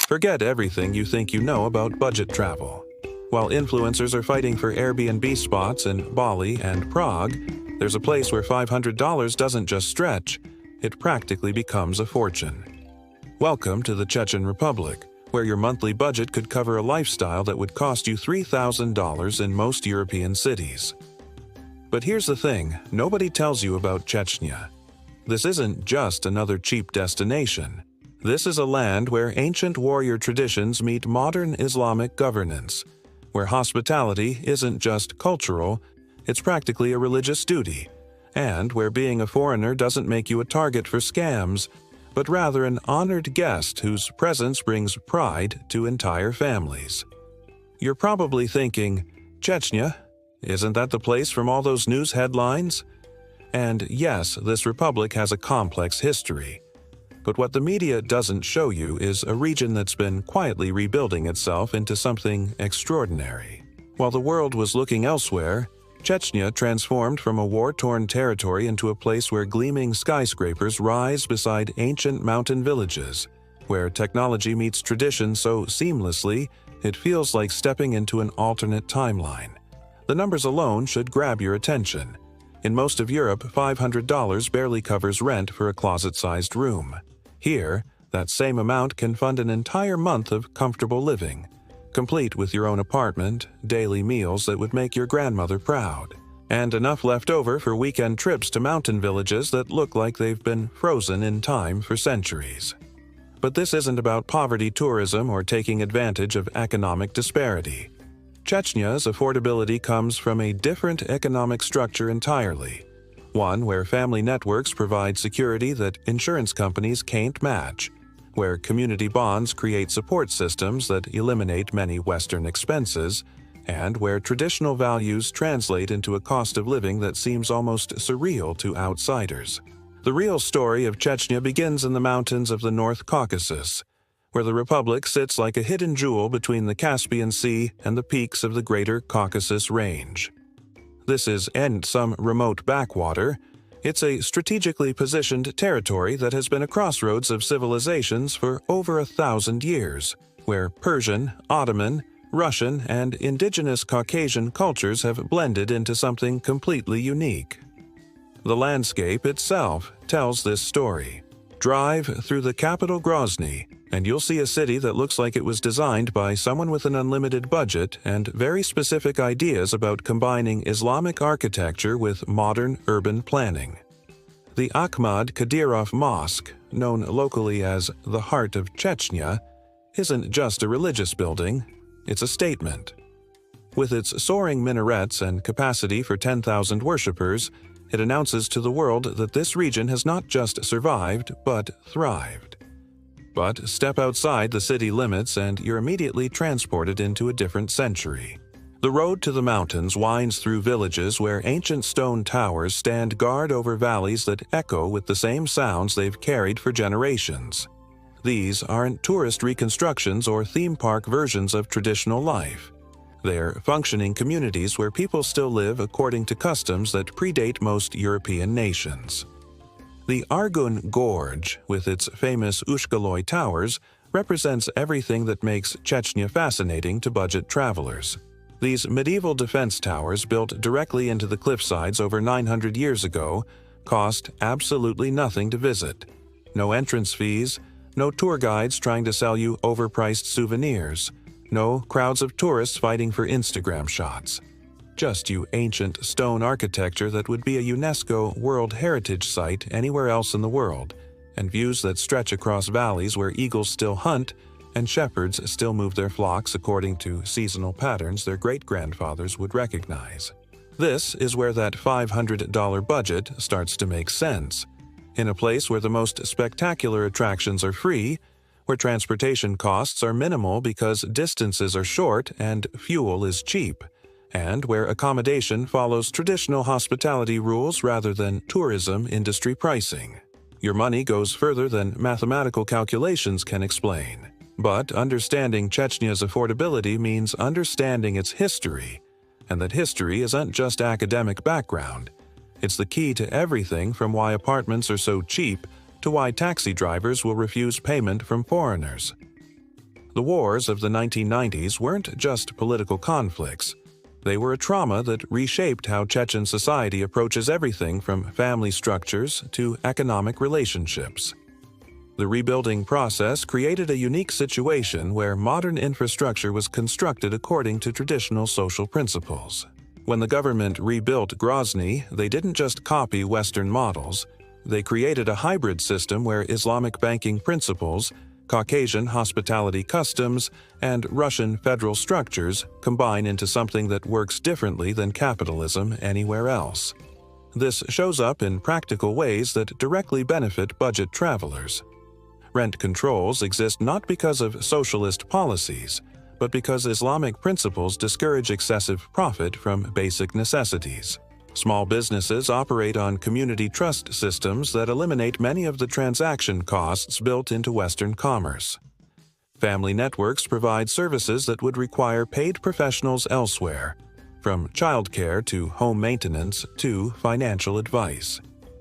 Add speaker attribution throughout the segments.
Speaker 1: Forget everything you think you know about budget travel. While influencers are fighting for Airbnb spots in Bali and Prague, there's a place where $500 doesn't just stretch, it practically becomes a fortune. Welcome to the Chechen Republic, where your monthly budget could cover a lifestyle that would cost you $3,000 in most European cities. But here's the thing, nobody tells you about Chechnya. This isn't just another cheap destination. This is a land where ancient warrior traditions meet modern Islamic governance, where hospitality isn't just cultural, it's practically a religious duty, and where being a foreigner doesn't make you a target for scams, but rather an honored guest whose presence brings pride to entire families. You're probably thinking, Chechnya, isn't that the place from all those news headlines? And yes, this republic has a complex history. But what the media doesn't show you is a region that's been quietly rebuilding itself into something extraordinary. While the world was looking elsewhere, Chechnya transformed from a war-torn territory into a place where gleaming skyscrapers rise beside ancient mountain villages, where technology meets tradition so seamlessly it feels like stepping into an alternate timeline. The numbers alone should grab your attention. In most of Europe, $500 barely covers rent for a closet-sized room. Here, that same amount can fund an entire month of comfortable living, complete with your own apartment, daily meals that would make your grandmother proud, and enough left over for weekend trips to mountain villages that look like they've been frozen in time for centuries. But this isn't about poverty tourism or taking advantage of economic disparity. Chechnya's affordability comes from a different economic structure entirely, one where family networks provide security that insurance companies can't match, where community bonds create support systems that eliminate many Western expenses, and where traditional values translate into a cost of living that seems almost surreal to outsiders. The real story of Chechnya begins in the mountains of the North Caucasus, where the republic sits like a hidden jewel between the Caspian Sea and the peaks of the Greater Caucasus Range. This isn't some remote backwater. It's a strategically positioned territory that has been a crossroads of civilizations for over 1,000 years, where Persian, Ottoman, Russian, and indigenous Caucasian cultures have blended into something completely unique. The landscape itself tells this story. Drive through the capital Grozny, and you'll see a city that looks like it was designed by someone with an unlimited budget and very specific ideas about combining Islamic architecture with modern urban planning. The Ahmad Kadyrov Mosque, known locally as the Heart of Chechnya, isn't just a religious building, it's a statement. With its soaring minarets and capacity for 10,000 worshippers, it announces to the world that this region has not just survived, but thrived. But step outside the city limits and you're immediately transported into a different century. The road to the mountains winds through villages where ancient stone towers stand guard over valleys that echo with the same sounds they've carried for generations. These aren't tourist reconstructions or theme park versions of traditional life. They're functioning communities where people still live according to customs that predate most European nations. The Argun Gorge, with its famous Ushkaloy Towers, represents everything that makes Chechnya fascinating to budget travelers. These medieval defense towers, built directly into the cliffsides over 900 years ago, cost absolutely nothing to visit. No entrance fees, no tour guides trying to sell you overpriced souvenirs, no crowds of tourists fighting for Instagram shots. Just you ancient stone architecture that would be a UNESCO World Heritage Site anywhere else in the world, and views that stretch across valleys where eagles still hunt and shepherds still move their flocks according to seasonal patterns their great-grandfathers would recognize. This is where that $500 budget starts to make sense. In a place where the most spectacular attractions are free, where transportation costs are minimal because distances are short and fuel is cheap, and where accommodation follows traditional hospitality rules rather than tourism industry pricing. Your money goes further than mathematical calculations can explain. But understanding Chechnya's affordability means understanding its history, and that history isn't just academic background. It's the key to everything from why apartments are so cheap to why taxi drivers will refuse payment from foreigners. The wars of the 1990s weren't just political conflicts. They were a trauma that reshaped how Chechen society approaches everything from family structures to economic relationships. The rebuilding process created a unique situation where modern infrastructure was constructed according to traditional social principles. When the government rebuilt Grozny, they didn't just copy Western models. They created a hybrid system where Islamic banking principles, Caucasian hospitality customs, and Russian federal structures combine into something that works differently than capitalism anywhere else. This shows up in practical ways that directly benefit budget travelers. Rent controls exist not because of socialist policies, but because Islamic principles discourage excessive profit from basic necessities. Small businesses operate on community trust systems that eliminate many of the transaction costs built into Western commerce. Family networks provide services that would require paid professionals elsewhere, from childcare to home maintenance to financial advice.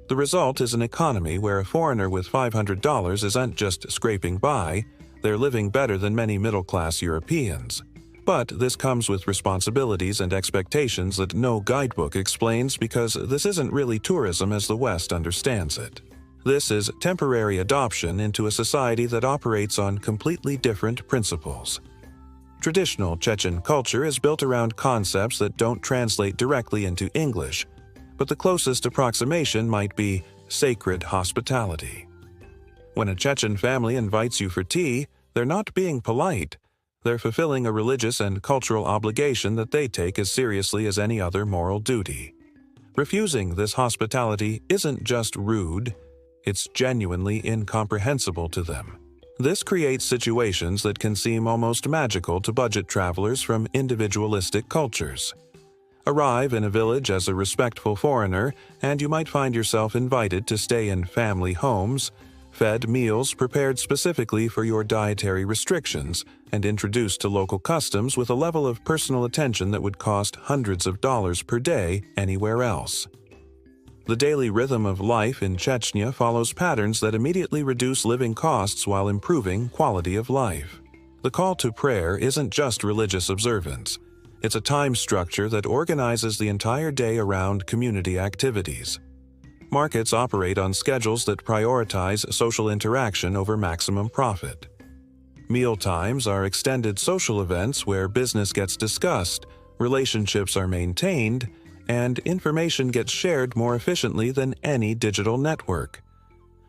Speaker 1: The result is an economy where a foreigner with $500 isn't just scraping by, they're living better than many middle-class Europeans. But this comes with responsibilities and expectations that no guidebook explains because this isn't really tourism as the West understands it. This is temporary adoption into a society that operates on completely different principles. Traditional Chechen culture is built around concepts that don't translate directly into English, but the closest approximation might be sacred hospitality. When a Chechen family invites you for tea, they're not being polite. They're fulfilling a religious and cultural obligation that they take as seriously as any other moral duty. Refusing this hospitality isn't just rude, it's genuinely incomprehensible to them. This creates situations that can seem almost magical to budget travelers from individualistic cultures. Arrive in a village as a respectful foreigner, and you might find yourself invited to stay in family homes, fed meals prepared specifically for your dietary restrictions, and introduced to local customs with a level of personal attention that would cost hundreds of dollars per day anywhere else. The daily rhythm of life in Chechnya follows patterns that immediately reduce living costs while improving quality of life. The call to prayer isn't just religious observance. It's a time structure that organizes the entire day around community activities. Markets operate on schedules that prioritize social interaction over maximum profit. Meal times are extended social events where business gets discussed, relationships are maintained, and information gets shared more efficiently than any digital network.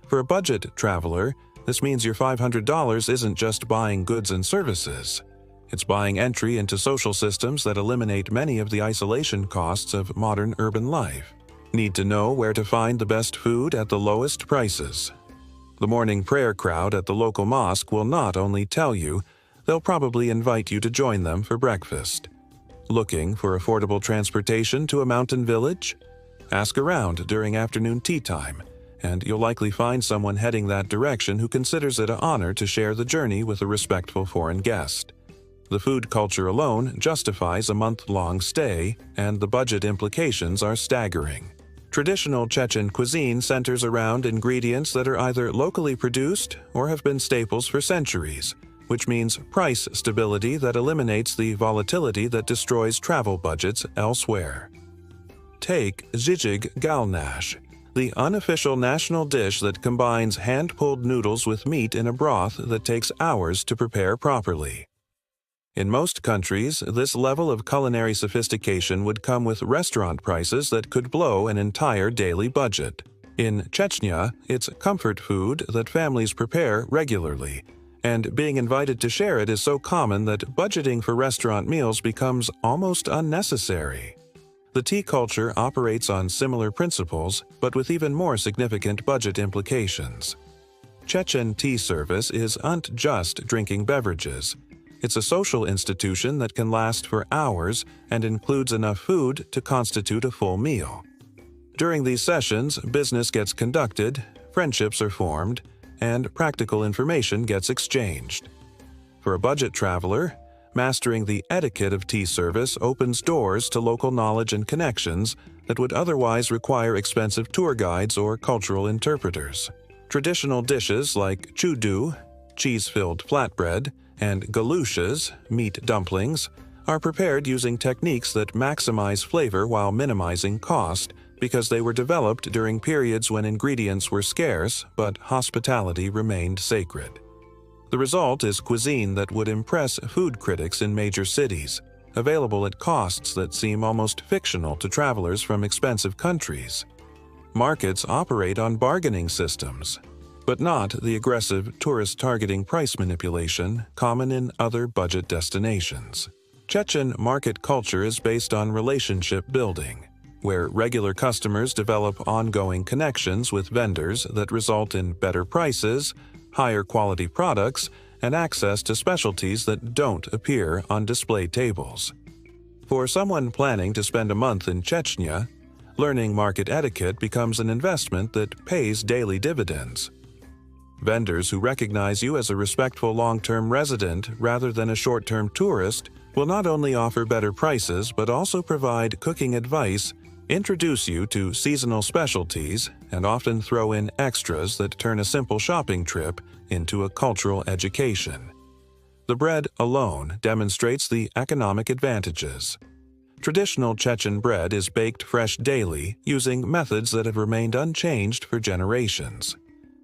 Speaker 1: For a budget traveler, this means your $500 isn't just buying goods and services. It's buying entry into social systems that eliminate many of the isolation costs of modern urban life. Need to know where to find the best food at the lowest prices. The morning prayer crowd at the local mosque will not only tell you, they'll probably invite you to join them for breakfast. Looking for affordable transportation to a mountain village? Ask around during afternoon tea time, and you'll likely find someone heading that direction who considers it an honor to share the journey with a respectful foreign guest. The food culture alone justifies a month-long stay, and the budget implications are staggering. Traditional Chechen cuisine centers around ingredients that are either locally produced or have been staples for centuries, which means price stability that eliminates the volatility that destroys travel budgets elsewhere. Take zhijig galnash, the unofficial national dish that combines hand-pulled noodles with meat in a broth that takes hours to prepare properly. In most countries, this level of culinary sophistication would come with restaurant prices that could blow an entire daily budget. In Chechnya, it's comfort food that families prepare regularly, and being invited to share it is so common that budgeting for restaurant meals becomes almost unnecessary. The tea culture operates on similar principles, but with even more significant budget implications. Chechen tea service isn't just drinking beverages. It's a social institution that can last for hours and includes enough food to constitute a full meal. During these sessions, business gets conducted, friendships are formed, and practical information gets exchanged. For a budget traveler, mastering the etiquette of tea service opens doors to local knowledge and connections that would otherwise require expensive tour guides or cultural interpreters. Traditional dishes like chudu, cheese-filled flatbread, and galushes, meat dumplings, are prepared using techniques that maximize flavor while minimizing cost because they were developed during periods when ingredients were scarce but hospitality remained sacred. The result is cuisine that would impress food critics in major cities, available at costs that seem almost fictional to travelers from expensive countries. Markets operate on bargaining systems, but not the aggressive tourist-targeting price manipulation common in other budget destinations. Chechen market culture is based on relationship building, where regular customers develop ongoing connections with vendors that result in better prices, higher quality products, and access to specialties that don't appear on display tables. For someone planning to spend a month in Chechnya, learning market etiquette becomes an investment that pays daily dividends. Vendors who recognize you as a respectful long-term resident rather than a short-term tourist will not only offer better prices but also provide cooking advice, introduce you to seasonal specialties, and often throw in extras that turn a simple shopping trip into a cultural education. The bread alone demonstrates the economic advantages. Traditional Chechen bread is baked fresh daily using methods that have remained unchanged for generations.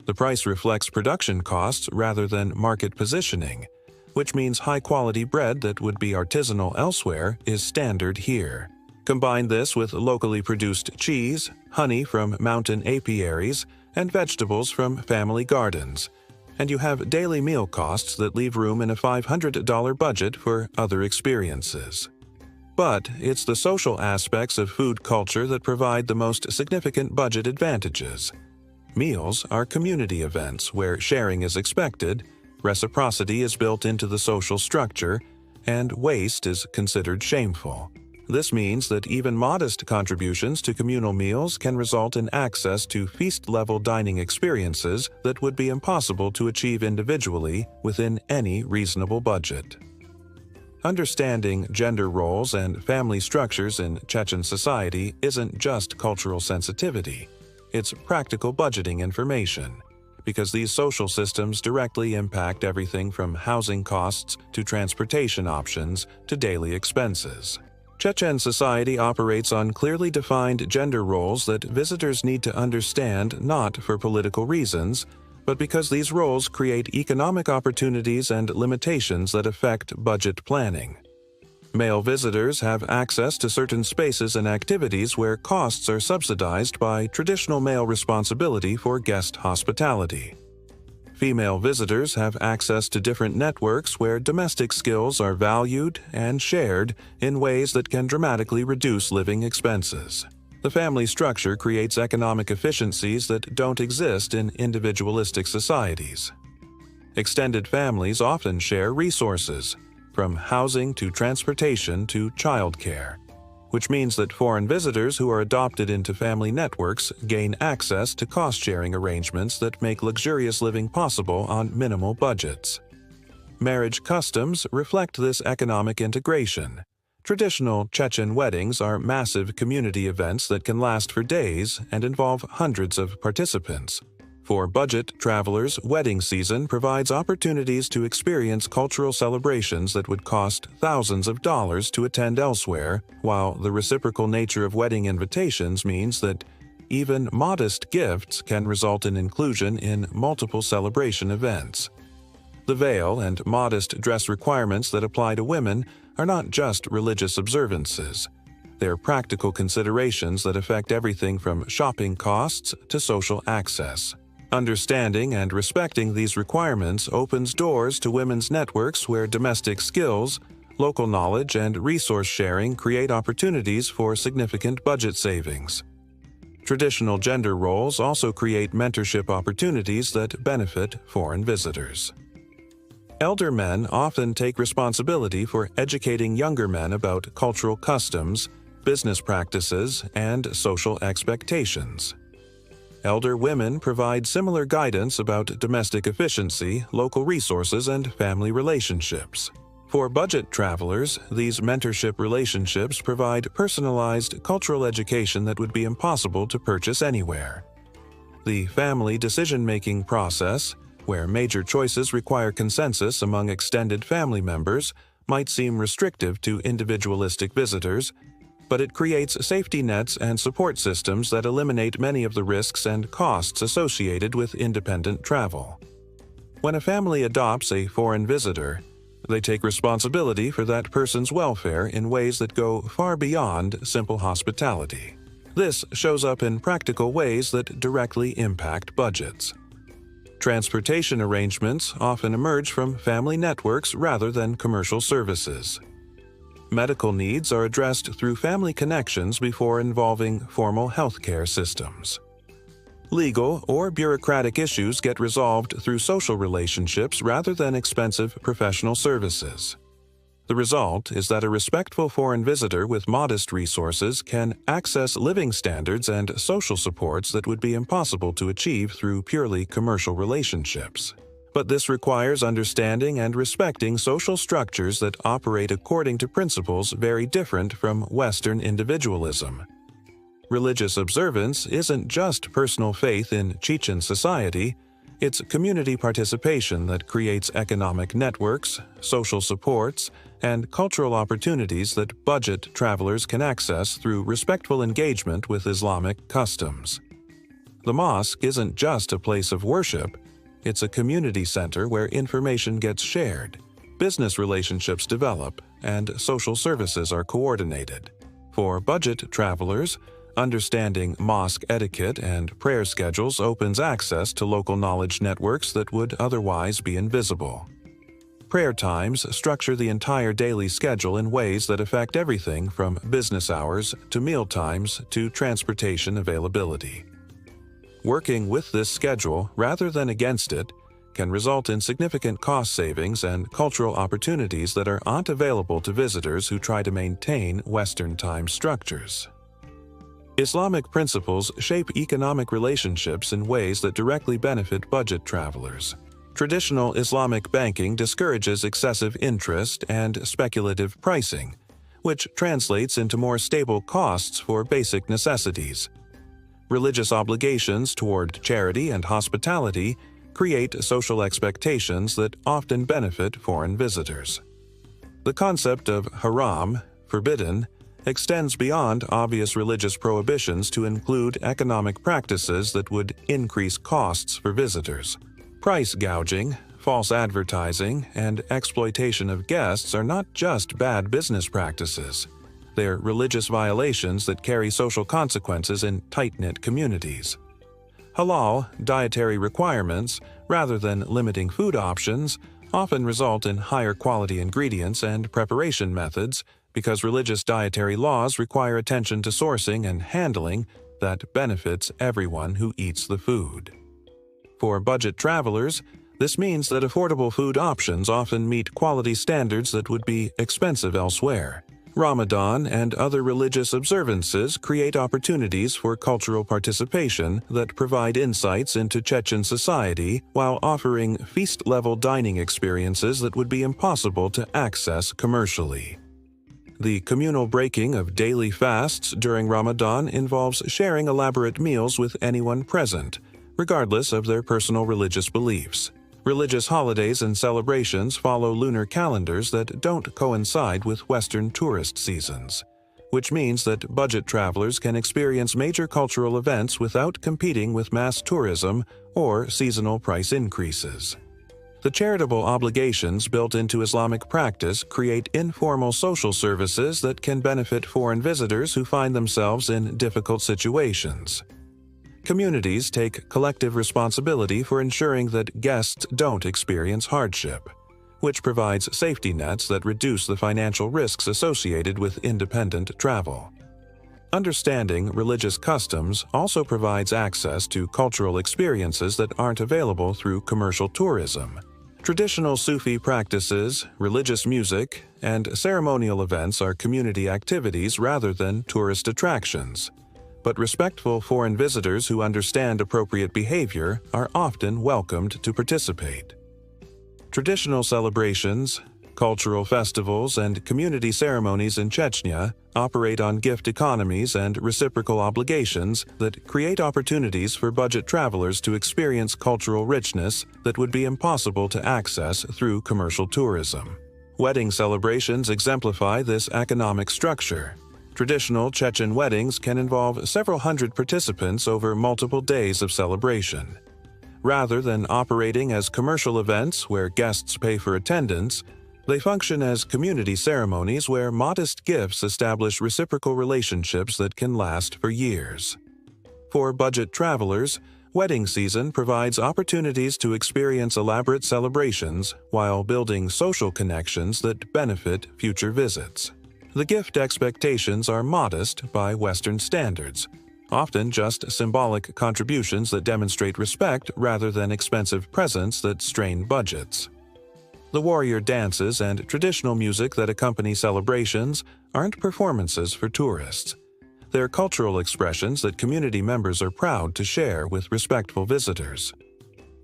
Speaker 1: The price reflects production costs rather than market positioning, which means high-quality bread that would be artisanal elsewhere is standard here. Combine this with locally produced cheese, honey from mountain apiaries, and vegetables from family gardens, and you have daily meal costs that leave room in a $500 budget for other experiences. But it's the social aspects of food culture that provide the most significant budget advantages. Meals are community events where sharing is expected, reciprocity is built into the social structure, and waste is considered shameful. This means that even modest contributions to communal meals can result in access to feast-level dining experiences that would be impossible to achieve individually within any reasonable budget. Understanding gender roles and family structures in Chechen society isn't just cultural sensitivity. It's practical budgeting information, because these social systems directly impact everything from housing costs to transportation options to daily expenses. Chechen society operates on clearly defined gender roles that visitors need to understand not for political reasons, but because these roles create economic opportunities and limitations that affect budget planning. Male visitors have access to certain spaces and activities where costs are subsidized by traditional male responsibility for guest hospitality. Female visitors have access to different networks where domestic skills are valued and shared in ways that can dramatically reduce living expenses. The family structure creates economic efficiencies that don't exist in individualistic societies. Extended families often share resources, from housing to transportation to childcare, which means that foreign visitors who are adopted into family networks gain access to cost-sharing arrangements that make luxurious living possible on minimal budgets. Marriage customs reflect this economic integration. Traditional Chechen weddings are massive community events that can last for days and involve hundreds of participants. For budget travelers, wedding season provides opportunities to experience cultural celebrations that would cost thousands of dollars to attend elsewhere, while the reciprocal nature of wedding invitations means that even modest gifts can result in inclusion in multiple celebration events. The veil and modest dress requirements that apply to women are not just religious observances. They're practical considerations that affect everything from shopping costs to social access. Understanding and respecting these requirements opens doors to women's networks where domestic skills, local knowledge, and resource sharing create opportunities for significant budget savings. Traditional gender roles also create mentorship opportunities that benefit foreign visitors. Elder men often take responsibility for educating younger men about cultural customs, business practices, and social expectations. Elder women provide similar guidance about domestic efficiency, local resources, and family relationships. For budget travelers, these mentorship relationships provide personalized cultural education that would be impossible to purchase anywhere. The family decision-making process, where major choices require consensus among extended family members, might seem restrictive to individualistic visitors, but it creates safety nets and support systems that eliminate many of the risks and costs associated with independent travel. When a family adopts a foreign visitor, they take responsibility for that person's welfare in ways that go far beyond simple hospitality. This shows up in practical ways that directly impact budgets. Transportation arrangements often emerge from family networks rather than commercial services. Medical needs are addressed through family connections before involving formal healthcare systems. Legal or bureaucratic issues get resolved through social relationships rather than expensive professional services. The result is that a respectful foreign visitor with modest resources can access living standards and social supports that would be impossible to achieve through purely commercial relationships. But this requires understanding and respecting social structures that operate according to principles very different from Western individualism. Religious observance isn't just personal faith in Chechen society, it's community participation that creates economic networks, social supports, and cultural opportunities that budget travelers can access through respectful engagement with Islamic customs. The mosque isn't just a place of worship, it's a community center where information gets shared, business relationships develop, and social services are coordinated. For budget travelers, understanding mosque etiquette and prayer schedules opens access to local knowledge networks that would otherwise be invisible. Prayer times structure the entire daily schedule in ways that affect everything from business hours to meal times to transportation availability. Working with this schedule rather than against it can result in significant cost savings and cultural opportunities that aren't available to visitors who try to maintain Western time structures. Islamic principles shape economic relationships in ways that directly benefit budget travelers. Traditional Islamic banking discourages excessive interest and speculative pricing, which translates into more stable costs for basic necessities. Religious obligations toward charity and hospitality create social expectations that often benefit foreign visitors. The concept of haram, forbidden, extends beyond obvious religious prohibitions to include economic practices that would increase costs for visitors. Price gouging, false advertising, and exploitation of guests are not just bad business practices. They're religious violations that carry social consequences in tight-knit communities. Halal dietary requirements, rather than limiting food options, often result in higher quality ingredients and preparation methods because religious dietary laws require attention to sourcing and handling that benefits everyone who eats the food. For budget travelers, this means that affordable food options often meet quality standards that would be expensive elsewhere. Ramadan and other religious observances create opportunities for cultural participation that provide insights into Chechen society while offering feast-level dining experiences that would be impossible to access commercially. The communal breaking of daily fasts during Ramadan involves sharing elaborate meals with anyone present, regardless of their personal religious beliefs. Religious holidays and celebrations follow lunar calendars that don't coincide with Western tourist seasons, which means that budget travelers can experience major cultural events without competing with mass tourism or seasonal price increases. The charitable obligations built into Islamic practice create informal social services that can benefit foreign visitors who find themselves in difficult situations. Communities take collective responsibility for ensuring that guests don't experience hardship, which provides safety nets that reduce the financial risks associated with independent travel. Understanding religious customs also provides access to cultural experiences that aren't available through commercial tourism. Traditional Sufi practices, religious music, and ceremonial events are community activities rather than tourist attractions. But respectful foreign visitors who understand appropriate behavior are often welcomed to participate. Traditional celebrations, Cultural festivals and community ceremonies in Chechnya operate on gift economies and reciprocal obligations that create opportunities for budget travelers to experience cultural richness that would be impossible to access through commercial tourism. Wedding celebrations exemplify this economic structure. Traditional Chechen weddings can involve several hundred participants over multiple days of celebration. Rather than operating as commercial events where guests pay for attendance, they function as community ceremonies where modest gifts establish reciprocal relationships that can last for years. For budget travelers, wedding season provides opportunities to experience elaborate celebrations while building social connections that benefit future visits. The gift expectations are modest by Western standards, often just symbolic contributions that demonstrate respect rather than expensive presents that strain budgets. The warrior dances and traditional music that accompany celebrations aren't performances for tourists. They're cultural expressions that community members are proud to share with respectful visitors.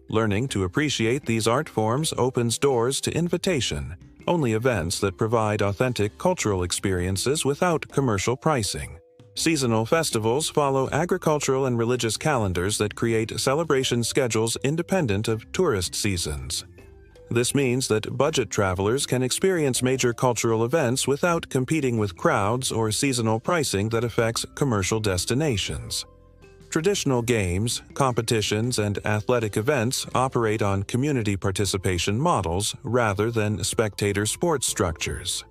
Speaker 1: Learning to appreciate these art forms opens doors to invitation-only events that provide authentic cultural experiences without commercial pricing. Seasonal festivals follow agricultural and religious calendars that create celebration schedules independent of tourist seasons. This means that budget travelers can experience major cultural events without competing with crowds or seasonal pricing that affects commercial destinations. Traditional games, competitions, and athletic events operate on community participation models rather than spectator sports structures.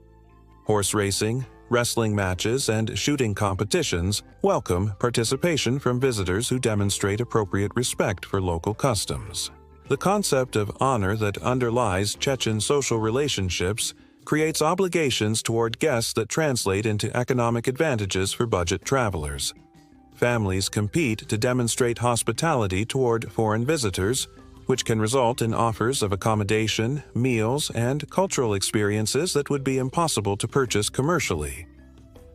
Speaker 1: Horse racing, wrestling matches, and shooting competitions welcome participation from visitors who demonstrate appropriate respect for local customs. The concept of honor that underlies Chechen social relationships creates obligations toward guests that translate into economic advantages for budget travelers. Families compete to demonstrate hospitality toward foreign visitors, which can result in offers of accommodation, meals, and cultural experiences that would be impossible to purchase commercially.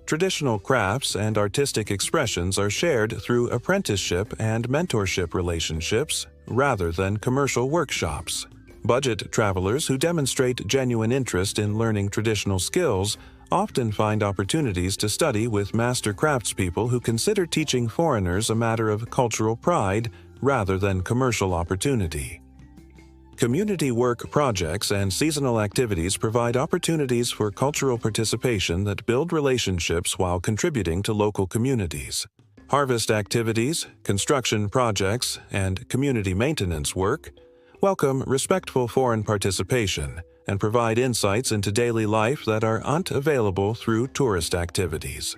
Speaker 1: Traditional crafts and artistic expressions are shared through apprenticeship and mentorship relationships rather than commercial workshops. Budget travelers who demonstrate genuine interest in learning traditional skills often find opportunities to study with master craftspeople who consider teaching foreigners a matter of cultural pride rather than commercial opportunity. Community work projects and seasonal activities provide opportunities for cultural participation that build relationships while contributing to local communities. Harvest activities, construction projects, and community maintenance work welcome respectful foreign participation and provide insights into daily life that aren't available through tourist activities.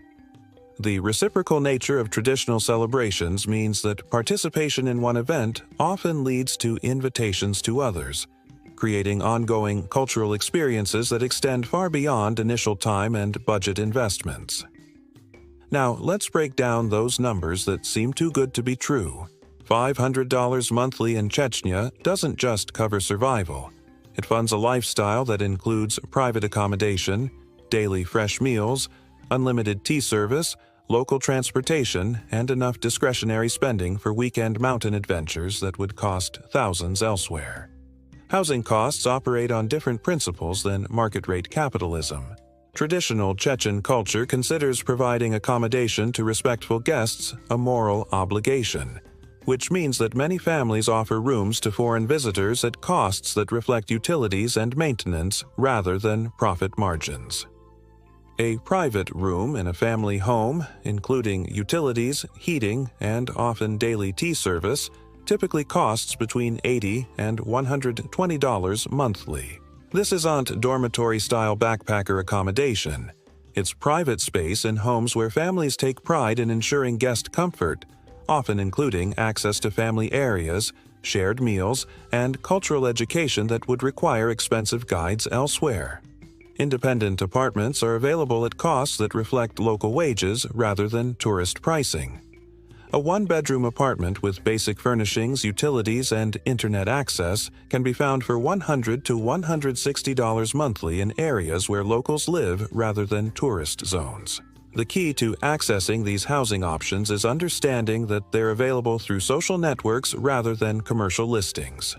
Speaker 1: The reciprocal nature of traditional celebrations means that participation in one event often leads to invitations to others, creating ongoing cultural experiences that extend far beyond initial time and budget investments. Now, let's break down those numbers that seem too good to be true. $500 monthly in Chechnya doesn't just cover survival. It funds a lifestyle that includes private accommodation, daily fresh meals, unlimited tea service, local transportation, and enough discretionary spending for weekend mountain adventures that would cost thousands elsewhere. Housing costs operate on different principles than market-rate capitalism. Traditional Chechen culture considers providing accommodation to respectful guests a moral obligation, which means that many families offer rooms to foreign visitors at costs that reflect utilities and maintenance rather than profit margins. A private room in a family home, including utilities, heating, and often daily tea service, typically costs between $80 and $120 monthly. This isn't dormitory-style backpacker accommodation. It's private space in homes where families take pride in ensuring guest comfort, often including access to family areas, shared meals, and cultural education that would require expensive guides elsewhere. Independent apartments are available at costs that reflect local wages rather than tourist pricing. A one-bedroom apartment with basic furnishings, utilities, and internet access can be found for $100 to $160 monthly in areas where locals live rather than tourist zones. The key to accessing these housing options is understanding that they're available through social networks rather than commercial listings.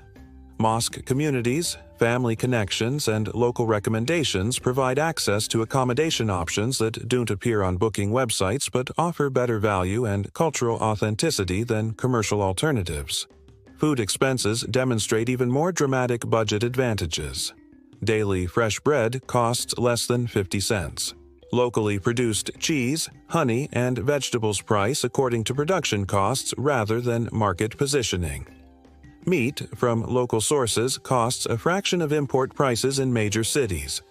Speaker 1: Mosque communities, family connections, and local recommendations provide access to accommodation options that don't appear on booking websites but offer better value and cultural authenticity than commercial alternatives. Food expenses demonstrate even more dramatic budget advantages. Daily fresh bread costs less than 50 cents. Locally produced cheese, honey, and vegetables price according to production costs rather than market positioning. Meat from local sources costs a fraction of import prices in major cities.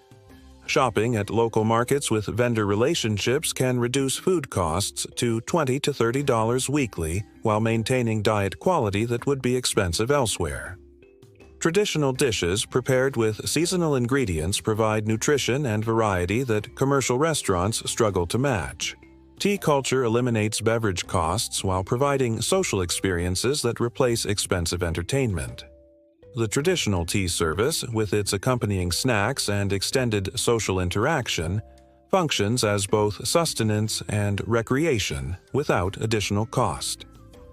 Speaker 1: Shopping at local markets with vendor relationships can reduce food costs to $20 to $30 weekly while maintaining diet quality that would be expensive elsewhere. Traditional dishes prepared with seasonal ingredients provide nutrition and variety that commercial restaurants struggle to match. Tea culture eliminates beverage costs while providing social experiences that replace expensive entertainment. The traditional tea service, with its accompanying snacks and extended social interaction, functions as both sustenance and recreation without additional cost.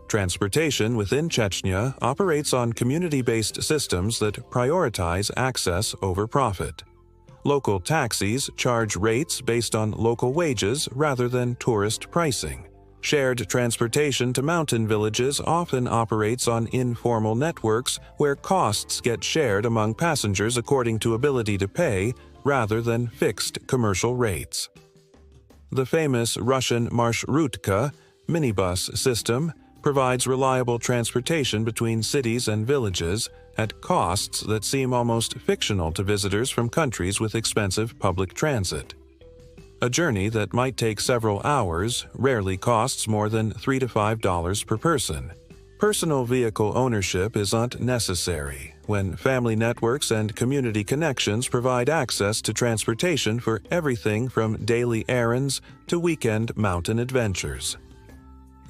Speaker 1: Transportation within Chechnya operates on community-based systems that prioritize access over profit. Local taxis charge rates based on local wages rather than tourist pricing. Shared transportation to mountain villages often operates on informal networks where costs get shared among passengers according to ability to pay rather than fixed commercial rates. The famous Russian marshrutka minibus system provides reliable transportation between cities and villages at costs that seem almost fictional to visitors from countries with expensive public transit. A journey that might take several hours rarely costs more than $3 to $5 per person. Personal vehicle ownership isn't necessary when family networks and community connections provide access to transportation for everything from daily errands to weekend mountain adventures.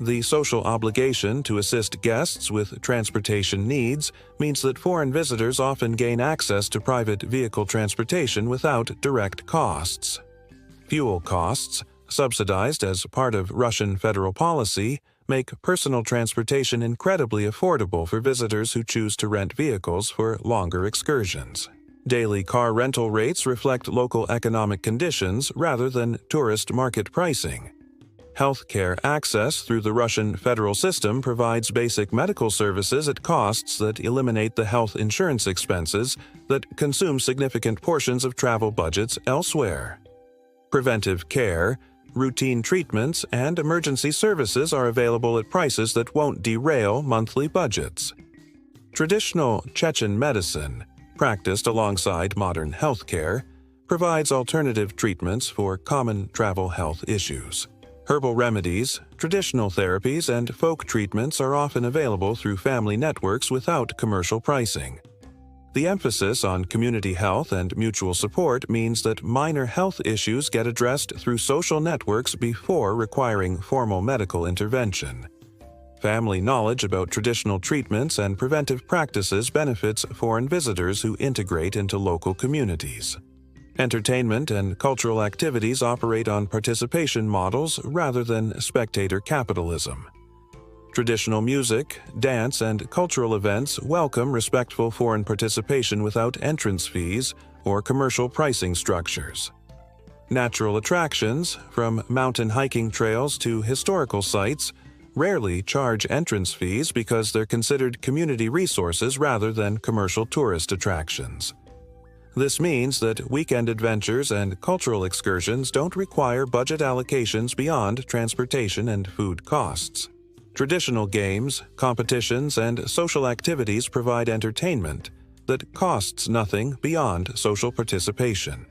Speaker 1: The social obligation to assist guests with transportation needs means that foreign visitors often gain access to private vehicle transportation without direct costs. Fuel costs, subsidized as part of Russian federal policy, make personal transportation incredibly affordable for visitors who choose to rent vehicles for longer excursions. Daily car rental rates reflect local economic conditions rather than tourist market pricing. Healthcare access through the Russian federal system provides basic medical services at costs that eliminate the health insurance expenses that consume significant portions of travel budgets elsewhere. Preventive care, routine treatments, and emergency services are available at prices that won't derail monthly budgets. Traditional Chechen medicine, practiced alongside modern healthcare, provides alternative treatments for common travel health issues. Herbal remedies, traditional therapies, and folk treatments are often available through family networks without commercial pricing. The emphasis on community health and mutual support means that minor health issues get addressed through social networks before requiring formal medical intervention. Family knowledge about traditional treatments and preventive practices benefits foreign visitors who integrate into local communities. Entertainment and cultural activities operate on participation models rather than spectator capitalism. Traditional music, dance, and cultural events welcome respectful foreign participation without entrance fees or commercial pricing structures. Natural attractions, from mountain hiking trails to historical sites, rarely charge entrance fees because they're considered community resources rather than commercial tourist attractions. This means that weekend adventures and cultural excursions don't require budget allocations beyond transportation and food costs. Traditional games, competitions, and social activities provide entertainment that costs nothing beyond social participation.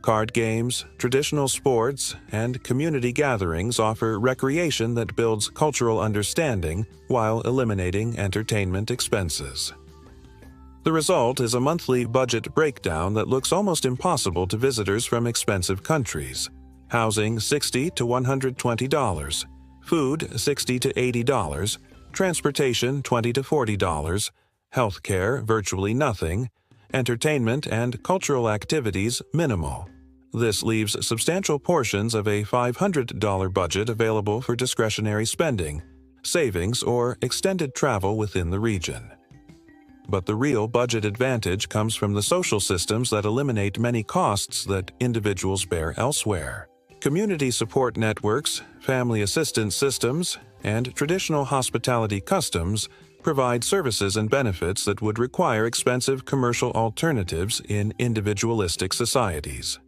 Speaker 1: Card games, traditional sports, and community gatherings offer recreation that builds cultural understanding while eliminating entertainment expenses. The result is a monthly budget breakdown that looks almost impossible to visitors from expensive countries. Housing $60 to $120, food $60 to $80, transportation $20 to $40, healthcare virtually nothing, entertainment and cultural activities minimal. This leaves substantial portions of a $500 budget available for discretionary spending, savings, or extended travel within the region. But the real budget advantage comes from the social systems that eliminate many costs that individuals bear elsewhere. Community support networks, family assistance systems, and traditional hospitality customs provide services and benefits that would require expensive commercial alternatives in individualistic societies.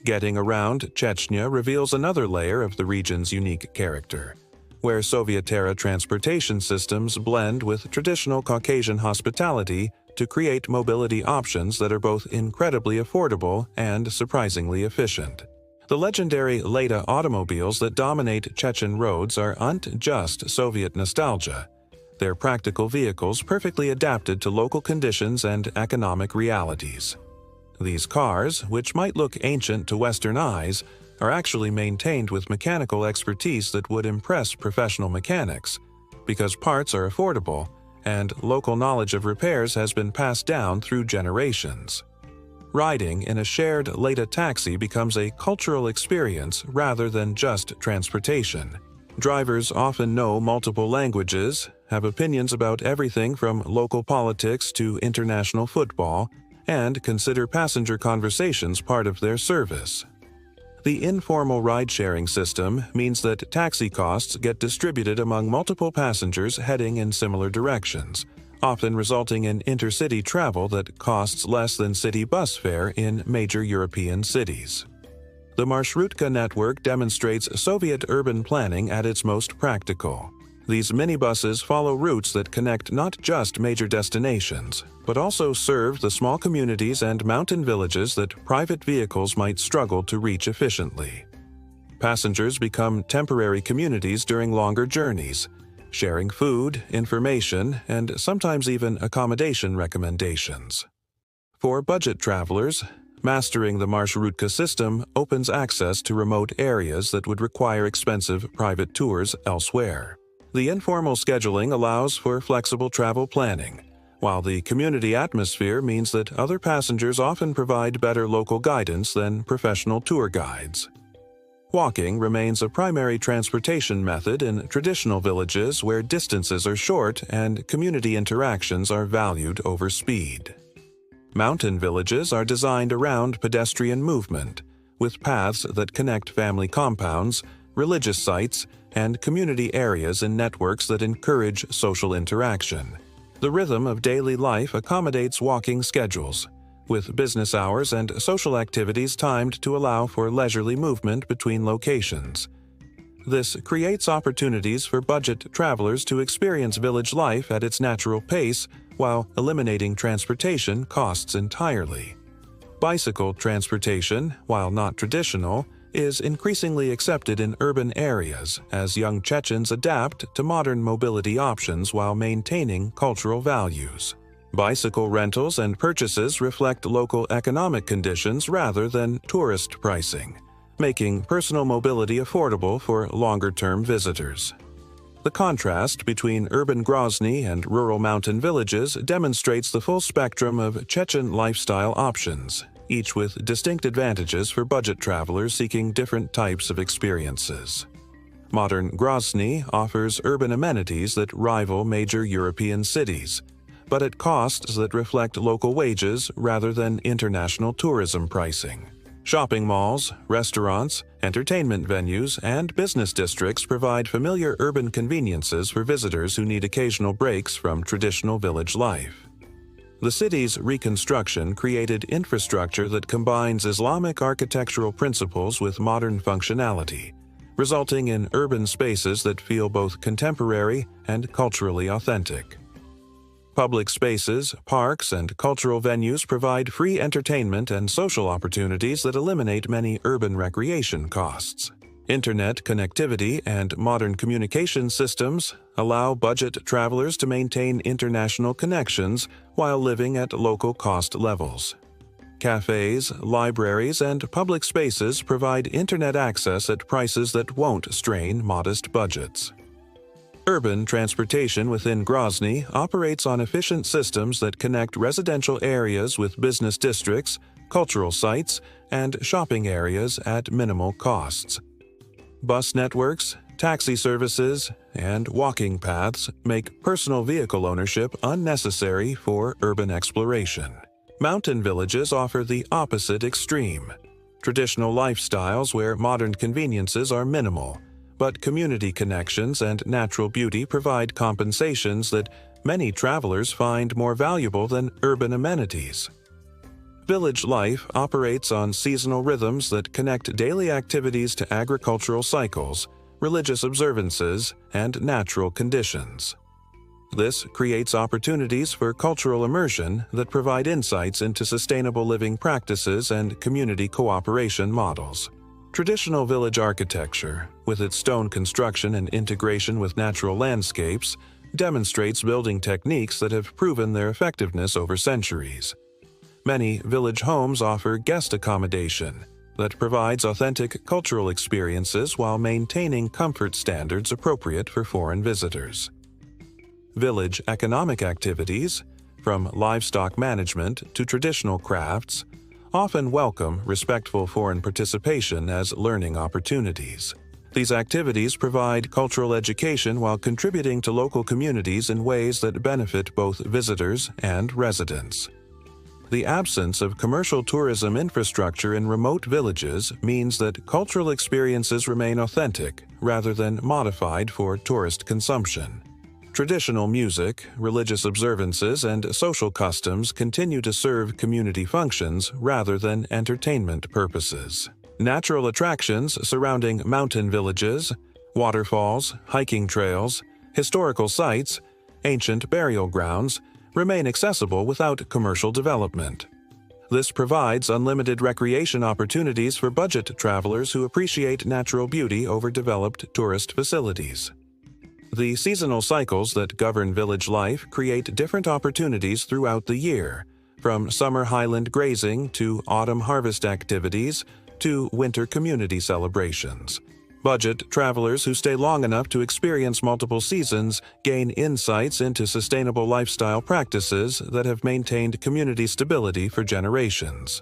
Speaker 1: Getting around Chechnya reveals another layer of the region's unique character, where Soviet-era transportation systems blend with traditional Caucasian hospitality to create mobility options that are both incredibly affordable and surprisingly efficient. The legendary Lada automobiles that dominate Chechen roads aren't just Soviet nostalgia. They're practical vehicles perfectly adapted to local conditions and economic realities. These cars, which might look ancient to Western eyes, are actually maintained with mechanical expertise that would impress professional mechanics, because parts are affordable and local knowledge of repairs has been passed down through generations. Riding in a shared Lada taxi becomes a cultural experience rather than just transportation. Drivers often know multiple languages, have opinions about everything from local politics to international football, and consider passenger conversations part of their service. The informal ride-sharing system means that taxi costs get distributed among multiple passengers heading in similar directions, often resulting in intercity travel that costs less than city bus fare in major European cities. The Marshrutka network demonstrates Soviet urban planning at its most practical. These minibuses follow routes that connect not just major destinations, but also serve the small communities and mountain villages that private vehicles might struggle to reach efficiently. Passengers become temporary communities during longer journeys, sharing food, information, and sometimes even accommodation recommendations. For budget travelers, mastering the Marshrutka system opens access to remote areas that would require expensive private tours elsewhere. The informal scheduling allows for flexible travel planning, while the community atmosphere means that other passengers often provide better local guidance than professional tour guides. Walking remains a primary transportation method in traditional villages where distances are short and community interactions are valued over speed. Mountain villages are designed around pedestrian movement, with paths that connect family compounds, religious sites, and community areas in networks that encourage social interaction. The rhythm of daily life accommodates walking schedules, with business hours and social activities timed to allow for leisurely movement between locations. This creates opportunities for budget travelers to experience village life at its natural pace while eliminating transportation costs entirely. Bicycle transportation, while not traditional, is increasingly accepted in urban areas as young Chechens adapt to modern mobility options while maintaining cultural values. Bicycle rentals and purchases reflect local economic conditions rather than tourist pricing, making personal mobility affordable for longer-term visitors. The contrast between urban Grozny and rural mountain villages demonstrates the full spectrum of Chechen lifestyle options, each with distinct advantages for budget travelers seeking different types of experiences. Modern Grozny offers urban amenities that rival major European cities, but at costs that reflect local wages rather than international tourism pricing. Shopping malls, restaurants, entertainment venues, and business districts provide familiar urban conveniences for visitors who need occasional breaks from traditional village life. The city's reconstruction created infrastructure that combines Islamic architectural principles with modern functionality, resulting in urban spaces that feel both contemporary and culturally authentic. Public spaces, parks, and cultural venues provide free entertainment and social opportunities that eliminate many urban recreation costs. Internet connectivity and modern communication systems allow budget travelers to maintain international connections while living at local cost levels. Cafes, libraries, and public spaces provide internet access at prices that won't strain modest budgets. Urban transportation within Grozny operates on efficient systems that connect residential areas with business districts, cultural sites, and shopping areas at minimal costs. Bus networks, taxi services, and walking paths make personal vehicle ownership unnecessary for urban exploration. Mountain villages offer the opposite extreme. Traditional lifestyles where modern conveniences are minimal, but community connections and natural beauty provide compensations that many travelers find more valuable than urban amenities. Village life operates on seasonal rhythms that connect daily activities to agricultural cycles, religious observances, and natural conditions. This creates opportunities for cultural immersion that provide insights into sustainable living practices and community cooperation models. Traditional village architecture, with its stone construction and integration with natural landscapes, demonstrates building techniques that have proven their effectiveness over centuries. Many village homes offer guest accommodation that provides authentic cultural experiences while maintaining comfort standards appropriate for foreign visitors. Village economic activities, from livestock management to traditional crafts, often welcome respectful foreign participation as learning opportunities. These activities provide cultural education while contributing to local communities in ways that benefit both visitors and residents. The absence of commercial tourism infrastructure in remote villages means that cultural experiences remain authentic rather than modified for tourist consumption. Traditional music, religious observances, and social customs continue to serve community functions rather than entertainment purposes. Natural attractions surrounding mountain villages, waterfalls, hiking trails, historical sites, ancient burial grounds, remain accessible without commercial development. This provides unlimited recreation opportunities for budget travelers who appreciate natural beauty over developed tourist facilities. The seasonal cycles that govern village life create different opportunities throughout the year, from summer highland grazing to autumn harvest activities to winter community celebrations. Budget travelers who stay long enough to experience multiple seasons gain insights into sustainable lifestyle practices that have maintained community stability for generations.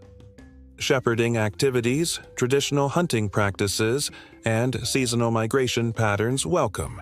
Speaker 1: Shepherding activities, traditional hunting practices, and seasonal migration patterns welcome.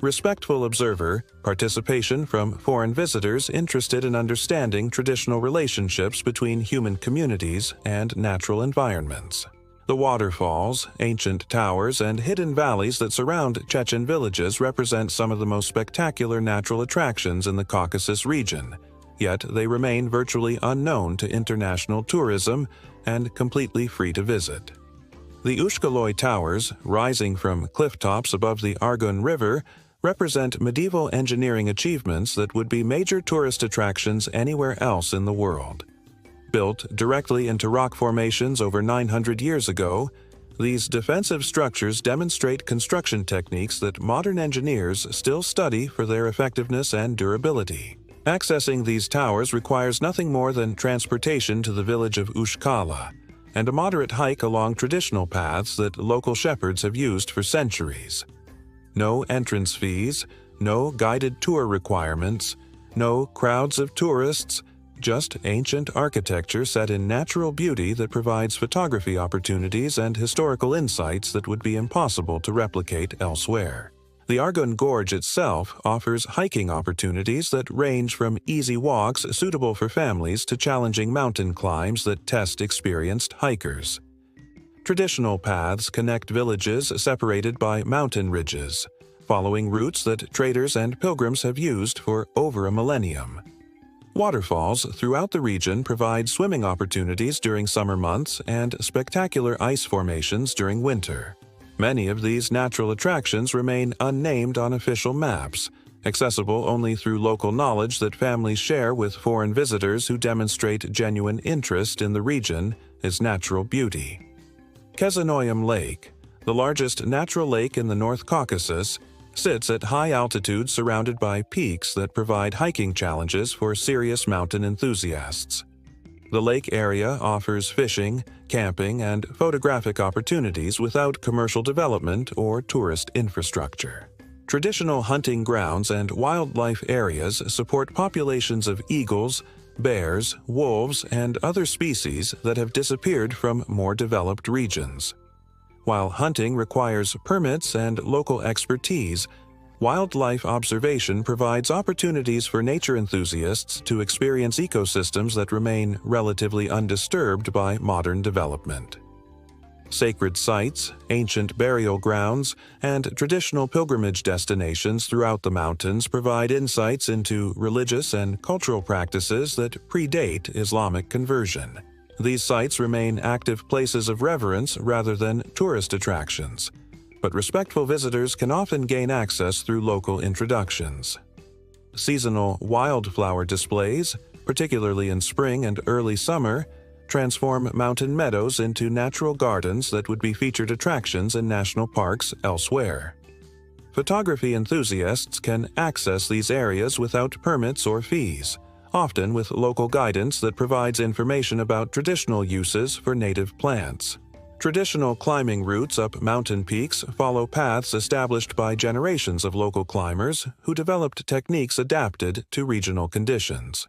Speaker 1: Respectful observer participation from foreign visitors interested in understanding traditional relationships between human communities and natural environments. The waterfalls, ancient towers, and hidden valleys that surround Chechen villages represent some of the most spectacular natural attractions in the Caucasus region, yet they remain virtually unknown to international tourism and completely free to visit. The Ushkaloy Towers, rising from cliff tops above the Argun River, represent medieval engineering achievements that would be major tourist attractions anywhere else in the world. Built directly into rock formations over 900 years ago, these defensive structures demonstrate construction techniques that modern engineers still study for their effectiveness and durability. Accessing these towers requires nothing more than transportation to the village of Ushkaloy and a moderate hike along traditional paths that local shepherds have used for centuries. No entrance fees, no guided tour requirements, no crowds of tourists, just ancient architecture set in natural beauty that provides photography opportunities and historical insights that would be impossible to replicate elsewhere. The Argun Gorge itself offers hiking opportunities that range from easy walks suitable for families to challenging mountain climbs that test experienced hikers. Traditional paths connect villages separated by mountain ridges, following routes that traders and pilgrims have used for over a millennium. Waterfalls throughout the region provide swimming opportunities during summer months and spectacular ice formations during winter. Many of these natural attractions remain unnamed on official maps, accessible only through local knowledge that families share with foreign visitors who demonstrate genuine interest in the region as natural beauty. Chechnya Lake, the largest natural lake in the North Caucasus, sits at high altitude surrounded by peaks that provide hiking challenges for serious mountain enthusiasts. The lake area offers fishing, camping, and photographic opportunities without commercial development or tourist infrastructure. Traditional hunting grounds and wildlife areas support populations of eagles, bears, wolves, and other species that have disappeared from more developed regions. While hunting requires permits and local expertise, wildlife observation provides opportunities for nature enthusiasts to experience ecosystems that remain relatively undisturbed by modern development. Sacred sites, ancient burial grounds, and traditional pilgrimage destinations throughout the mountains provide insights into religious and cultural practices that predate Islamic conversion. These sites remain active places of reverence rather than tourist attractions, but respectful visitors can often gain access through local introductions. Seasonal wildflower displays, particularly in spring and early summer, transform mountain meadows into natural gardens that would be featured attractions in national parks elsewhere. Photography enthusiasts can access these areas without permits or fees, often with local guidance that provides information about traditional uses for native plants. Traditional climbing routes up mountain peaks follow paths established by generations of local climbers who developed techniques adapted to regional conditions.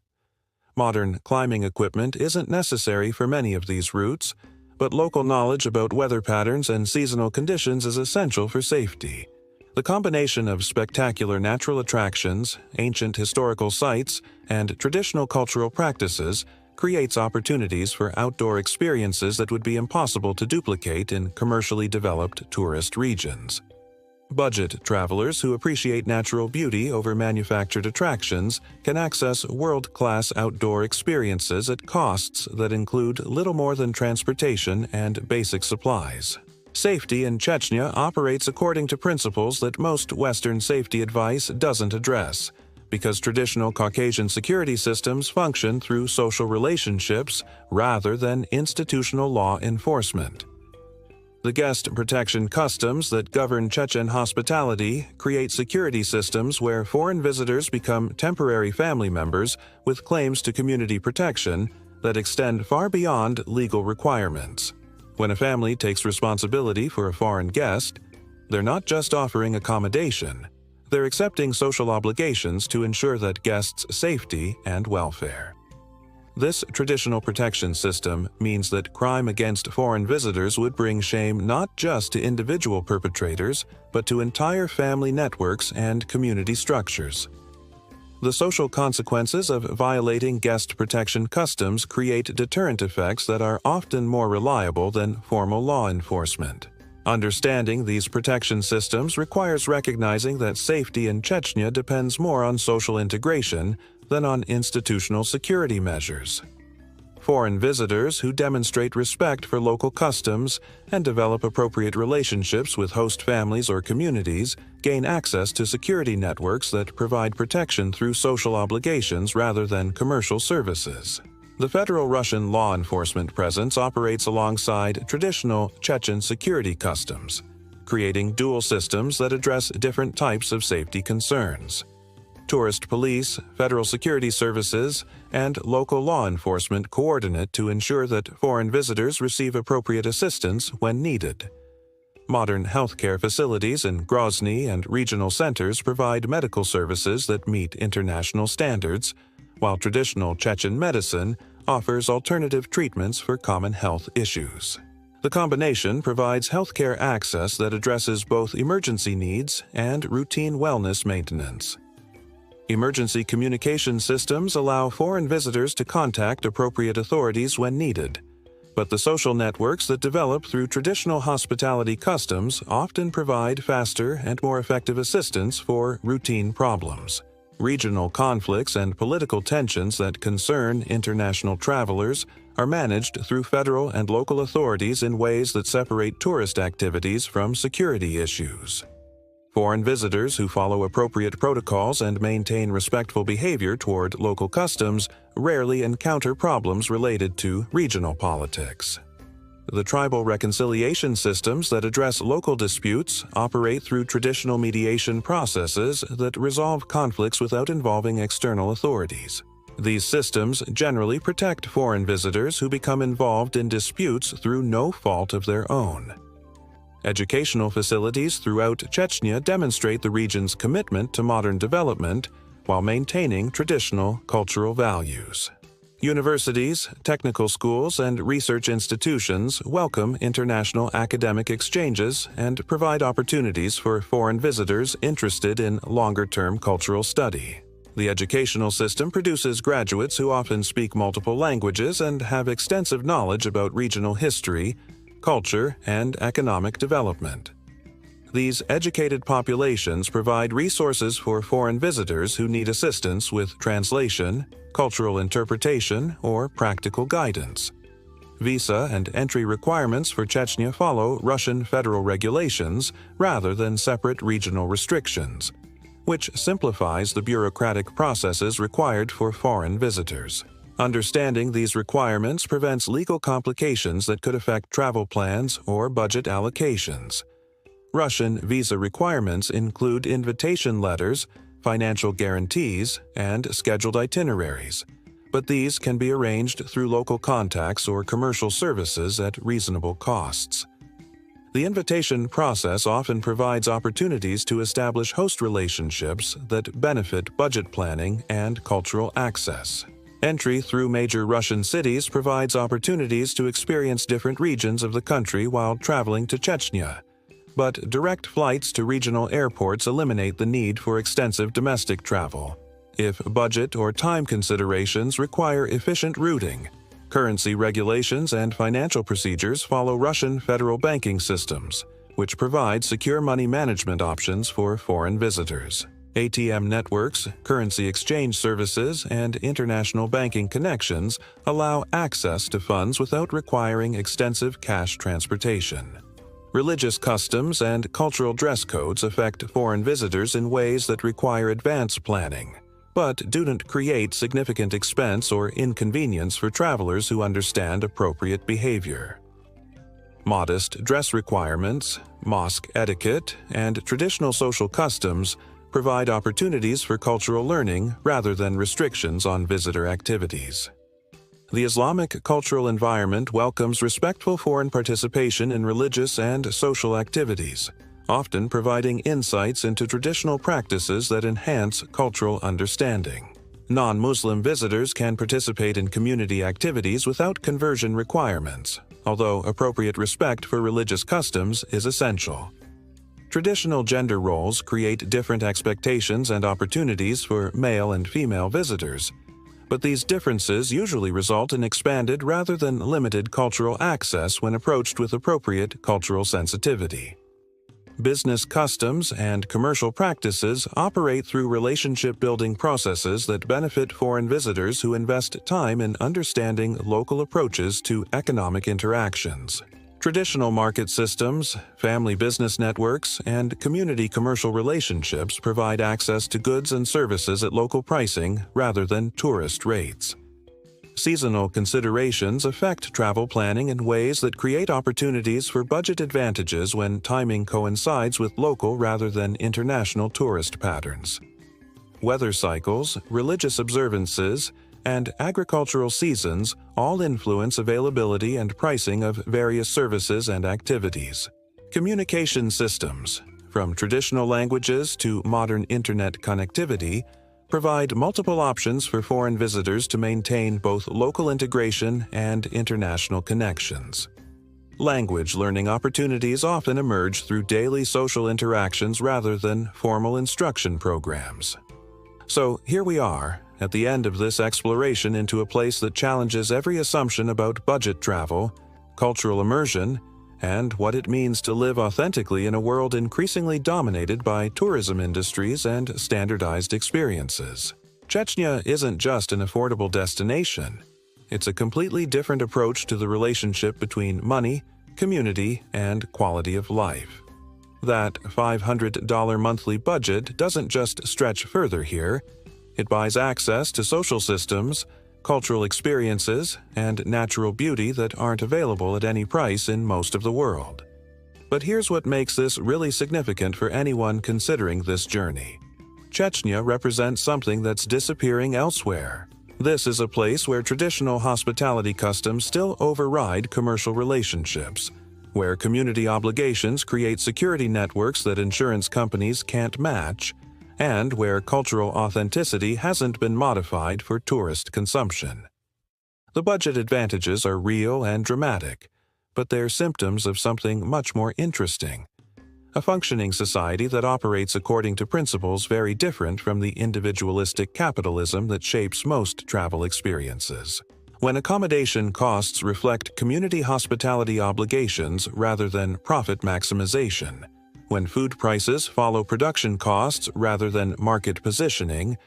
Speaker 1: Modern climbing equipment isn't necessary for many of these routes, but local knowledge about weather patterns and seasonal conditions is essential for safety. The combination of spectacular natural attractions, ancient historical sites, and traditional cultural practices creates opportunities for outdoor experiences that would be impossible to duplicate in commercially developed tourist regions. Budget travelers who appreciate natural beauty over manufactured attractions can access world-class outdoor experiences at costs that include little more than transportation and basic supplies. Safety in Chechnya operates according to principles that most Western safety advice doesn't address, because traditional Caucasian security systems function through social relationships rather than institutional law enforcement. The guest protection customs that govern Chechen hospitality create security systems where foreign visitors become temporary family members with claims to community protection that extend far beyond legal requirements. When a family takes responsibility for a foreign guest, they're not just offering accommodation, they're accepting social obligations to ensure that guests' safety and welfare. This traditional protection system means that crime against foreign visitors would bring shame not just to individual perpetrators, but to entire family networks and community structures. The social consequences of violating guest protection customs create deterrent effects that are often more reliable than formal law enforcement. Understanding these protection systems requires recognizing that safety in Chechnya depends more on social integration than on institutional security measures. Foreign visitors who demonstrate respect for local customs and develop appropriate relationships with host families or communities gain access to security networks that provide protection through social obligations rather than commercial services. The federal Russian law enforcement presence operates alongside traditional Chechen security customs, creating dual systems that address different types of safety concerns. Tourist police, federal security services, and local law enforcement coordinate to ensure that foreign visitors receive appropriate assistance when needed. Modern healthcare facilities in Grozny and regional centers provide medical services that meet international standards, while traditional Chechen medicine offers alternative treatments for common health issues. The combination provides healthcare access that addresses both emergency needs and routine wellness maintenance. Emergency communication systems allow foreign visitors to contact appropriate authorities when needed, but the social networks that develop through traditional hospitality customs often provide faster and more effective assistance for routine problems. Regional conflicts and political tensions that concern international travelers are managed through federal and local authorities in ways that separate tourist activities from security issues. Foreign visitors who follow appropriate protocols and maintain respectful behavior toward local customs rarely encounter problems related to regional politics. The tribal reconciliation systems that address local disputes operate through traditional mediation processes that resolve conflicts without involving external authorities. These systems generally protect foreign visitors who become involved in disputes through no fault of their own. Educational facilities throughout Chechnya demonstrate the region's commitment to modern development while maintaining traditional cultural values. Universities, technical schools, and research institutions welcome international academic exchanges and provide opportunities for foreign visitors interested in longer-term cultural study. The educational system produces graduates who often speak multiple languages and have extensive knowledge about regional history, culture, and economic development. These educated populations provide resources for foreign visitors who need assistance with translation, cultural interpretation, or practical guidance. Visa and entry requirements for Chechnya follow Russian federal regulations rather than separate regional restrictions, which simplifies the bureaucratic processes required for foreign visitors. Understanding these requirements prevents legal complications that could affect travel plans or budget allocations. Russian visa requirements include invitation letters, financial guarantees, and scheduled itineraries, but these can be arranged through local contacts or commercial services at reasonable costs. The invitation process often provides opportunities to establish host relationships that benefit budget planning and cultural access. Entry through major Russian cities provides opportunities to experience different regions of the country while traveling to Chechnya, but direct flights to regional airports eliminate the need for extensive domestic travel. If budget or time considerations require efficient routing, currency regulations and financial procedures follow Russian federal banking systems, which provide secure money management options for foreign visitors. ATM networks, currency exchange services, and international banking connections allow access to funds without requiring extensive cash transportation. Religious customs and cultural dress codes affect foreign visitors in ways that require advanced planning, but do not create significant expense or inconvenience for travelers who understand appropriate behavior. Modest dress requirements, mosque etiquette, and traditional social customs provide opportunities for cultural learning rather than restrictions on visitor activities. The Islamic cultural environment welcomes respectful foreign participation in religious and social activities, often providing insights into traditional practices that enhance cultural understanding. Non-Muslim visitors can participate in community activities without conversion requirements, although appropriate respect for religious customs is essential. Traditional gender roles create different expectations and opportunities for male and female visitors, but these differences usually result in expanded rather than limited cultural access when approached with appropriate cultural sensitivity. Business customs and commercial practices operate through relationship-building processes that benefit foreign visitors who invest time in understanding local approaches to economic interactions. Traditional market systems, family business networks, and community commercial relationships provide access to goods and services at local pricing rather than tourist rates. Seasonal considerations affect travel planning in ways that create opportunities for budget advantages when timing coincides with local rather than international tourist patterns. Weather cycles, religious observances, and agricultural seasons all influence availability and pricing of various services and activities. Communication systems, from traditional languages to modern internet connectivity, provide multiple options for foreign visitors to maintain both local integration and international connections. Language learning opportunities often emerge through daily social interactions rather than formal instruction programs. So here we are, at the end of this exploration into a place that challenges every assumption about budget travel, cultural immersion, and what it means to live authentically in a world increasingly dominated by tourism industries and standardized experiences. Chechnya isn't just an affordable destination. It's a completely different approach to the relationship between money, community, and quality of life. That $500 monthly budget doesn't just stretch further here. It buys access to social systems, cultural experiences, and natural beauty that aren't available at any price in most of the world. But here's what makes this really significant for anyone considering this journey. Chechnya represents something that's disappearing elsewhere. This is a place where traditional hospitality customs still override commercial relationships, where community obligations create security networks that insurance companies can't match, and where cultural authenticity hasn't been modified for tourist consumption. The budget advantages are real and dramatic, but they're symptoms of something much more interesting. A functioning society that operates according to principles very different from the individualistic capitalism that shapes most travel experiences. When accommodation costs reflect community hospitality obligations rather than profit maximization, when food prices follow production costs rather than market positioning,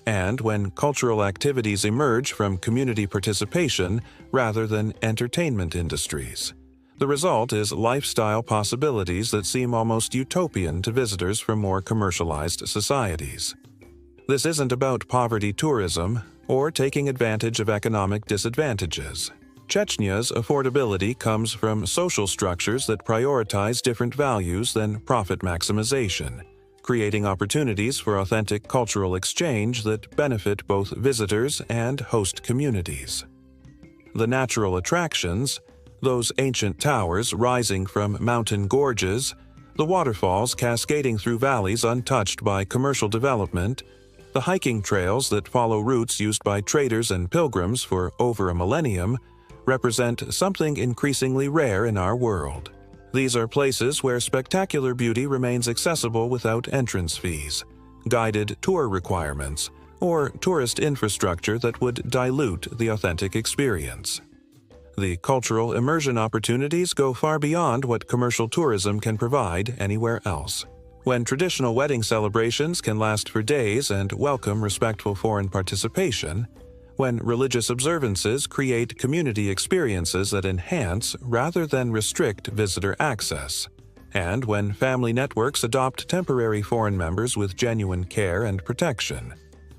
Speaker 1: and when cultural activities emerge from community participation rather than entertainment industries. The result is lifestyle possibilities that seem almost utopian to visitors from more commercialized societies. This isn't about poverty tourism or taking advantage of economic disadvantages. Chechnya's affordability comes from social structures that prioritize different values than profit maximization, creating opportunities for authentic cultural exchange that benefit both visitors and host communities. The natural attractions, those ancient towers rising from mountain gorges, the waterfalls cascading through valleys untouched by commercial development, the hiking trails that follow routes used by traders and pilgrims for over a millennium, represent something increasingly rare in our world. These are places where spectacular beauty remains accessible without entrance fees, guided tour requirements, or tourist infrastructure that would dilute the authentic experience. The cultural immersion opportunities go far beyond what commercial tourism can provide anywhere else. When traditional wedding celebrations can last for days and welcome respectful foreign participation, when religious observances create community experiences that enhance rather than restrict visitor access, and when family networks adopt temporary foreign members with genuine care and protection.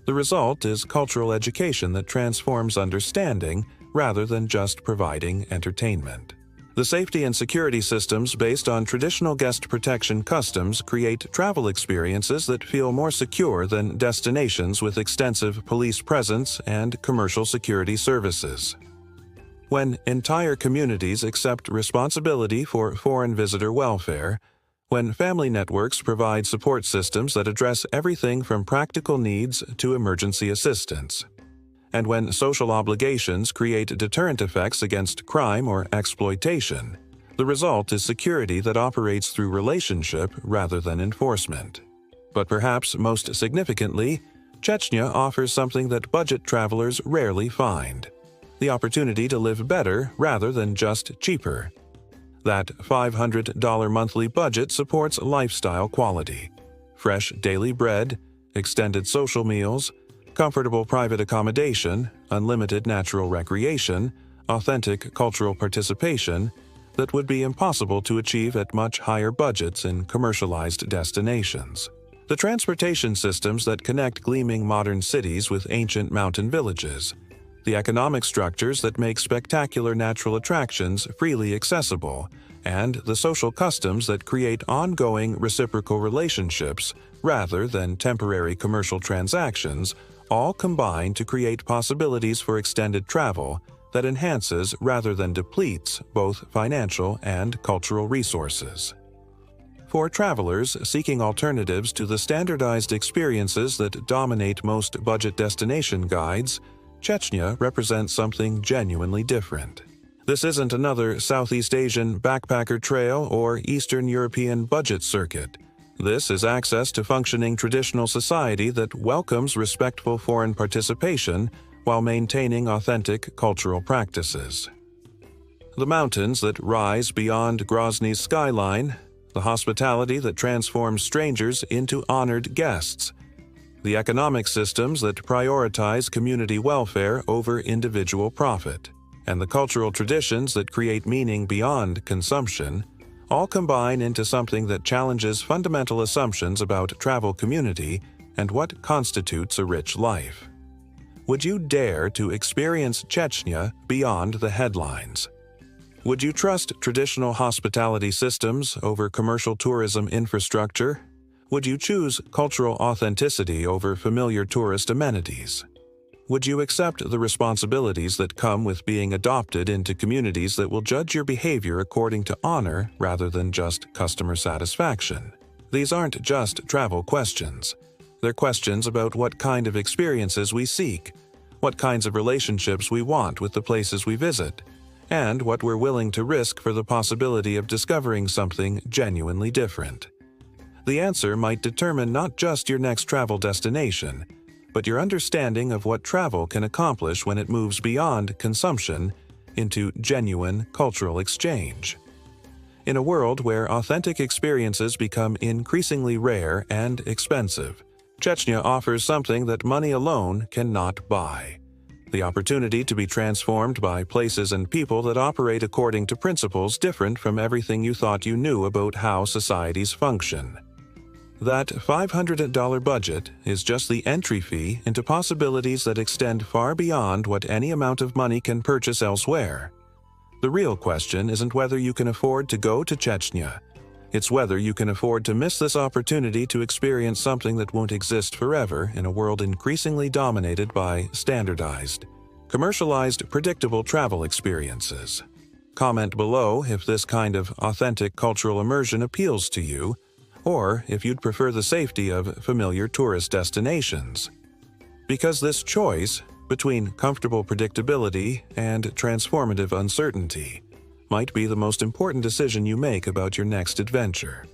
Speaker 1: The result is cultural education that transforms understanding rather than just providing entertainment. The safety and security systems based on traditional guest protection customs create travel experiences that feel more secure than destinations with extensive police presence and commercial security services. When entire communities accept responsibility for foreign visitor welfare, when family networks provide support systems that address everything from practical needs to emergency assistance, and when social obligations create deterrent effects against crime or exploitation, the result is security that operates through relationship rather than enforcement. But perhaps most significantly, Chechnya offers something that budget travelers rarely find: the opportunity to live better rather than just cheaper. That $500 monthly budget supports lifestyle quality: fresh daily bread, extended social meals, comfortable private accommodation, unlimited natural recreation, authentic cultural participation that would be impossible to achieve at much higher budgets in commercialized destinations. The transportation systems that connect gleaming modern cities with ancient mountain villages, the economic structures that make spectacular natural attractions freely accessible, and the social customs that create ongoing reciprocal relationships rather than temporary commercial transactions all combine to create possibilities for extended travel that enhances rather than depletes both financial and cultural resources. For travelers seeking alternatives to the standardized experiences that dominate most budget destination guides, Chechnya represents something genuinely different. This isn't another Southeast Asian backpacker trail or Eastern European budget circuit. This is access to functioning traditional society that welcomes respectful foreign participation while maintaining authentic cultural practices. The mountains that rise beyond Grozny's skyline, the hospitality that transforms strangers into honored guests, the economic systems that prioritize community welfare over individual profit, and the cultural traditions that create meaning beyond consumption, all combine into something that challenges fundamental assumptions about travel community and what constitutes a rich life. Would you dare to experience Chechnya beyond the headlines? Would you trust traditional hospitality systems over commercial tourism infrastructure? Would you choose cultural authenticity over familiar tourist amenities? Would you accept the responsibilities that come with being adopted into communities that will judge your behavior according to honor rather than just customer satisfaction? These aren't just travel questions. They're questions about what kind of experiences we seek, what kinds of relationships we want with the places we visit, and what we're willing to risk for the possibility of discovering something genuinely different. The answer might determine not just your next travel destination, but your understanding of what travel can accomplish when it moves beyond consumption into genuine cultural exchange. In a world where authentic experiences become increasingly rare and expensive, Chechnya offers something that money alone cannot buy: the opportunity to be transformed by places and people that operate according to principles different from everything you thought you knew about how societies function. That $500 budget is just the entry fee into possibilities that extend far beyond what any amount of money can purchase elsewhere. The real question isn't whether you can afford to go to Chechnya. It's whether you can afford to miss this opportunity to experience something that won't exist forever in a world increasingly dominated by standardized, commercialized, predictable travel experiences. Comment below if this kind of authentic cultural immersion appeals to you, or if you'd prefer the safety of familiar tourist destinations. Because this choice between comfortable predictability and transformative uncertainty might be the most important decision you make about your next adventure.